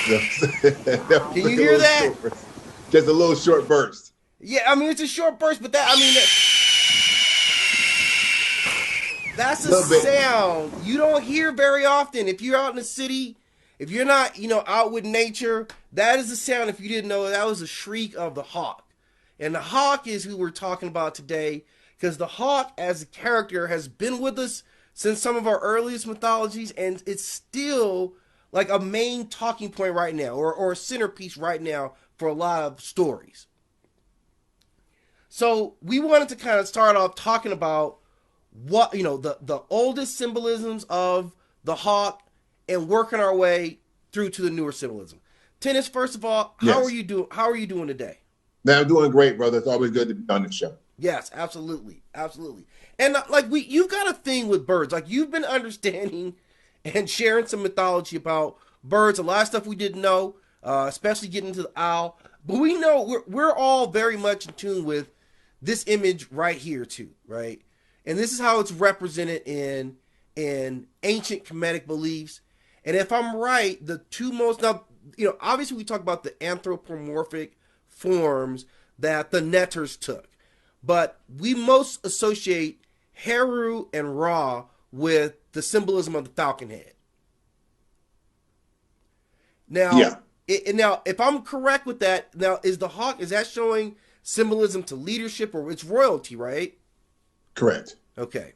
That was Can like you a hear little that? short burst. Just a little short burst. Yeah, I mean it's a short burst, but that's A a little bit. sound you don't hear very often. If you're out in the city, if you're not, out with nature, that is the sound. If you didn't know, that was a shriek of the hawk. And the hawk is who we're talking about today, because the hawk as a character has been with us since some of our earliest mythologies, and it's still like a main talking point right now, or a centerpiece right now for a lot of stories. So we wanted to kind of start off talking about what the oldest symbolisms of the hawk, and working our way through to the newer symbolism. Tennis, first of all, how are Yes. you doing? How are you doing today? Now I'm doing great, brother. It's always good to be on the show. Yes, absolutely, absolutely. And like you've got a thing with birds. Like you've been understanding and sharing some mythology about birds. A lot of stuff we didn't know, especially getting into the owl. But we know we're all very much in tune with this image right here too, right? And this is how it's represented in ancient Kemetic beliefs. And if I'm right, the two most now, obviously we talk about the anthropomorphic forms that the netters took, but we most associate Heru and Ra with the symbolism of the falcon head. Now, Yeah, now, if I'm correct with that, now is the hawk, is that showing symbolism to leadership, or it's royalty, right? correct. Okay.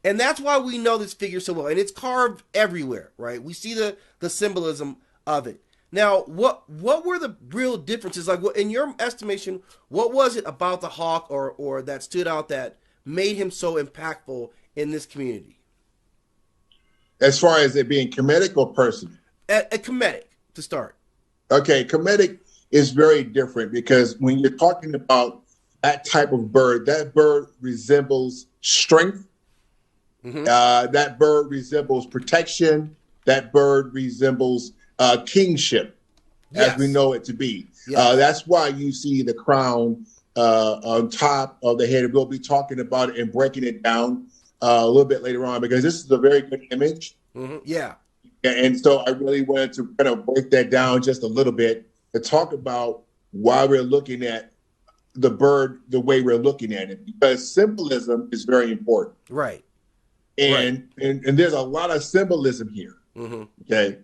And that's why we know this figure so well, and it's carved everywhere, right? We see the symbolism of it. Now, what were the real differences? Like, what, in your estimation, what was it about the hawk, or that stood out that made him so impactful in this community? As far as it being comedic or personal. A Kemetic to start. Okay, comedic is very different because when you're talking about that type of bird, that bird resembles strength. Mm-hmm. That bird resembles protection. That bird resembles kingship, as we Yes. know it to be. Yes. That's why you see the crown on top of the head. We'll be talking about it and breaking it down a little bit later on because this is a very good image. Mm-hmm. Yeah. And so I really wanted to kind of break that down just a little bit to talk about why we're looking at the bird the way we're looking at it, because symbolism is very important. Right. Right. And there's a lot of symbolism here. Mm-hmm. Okay.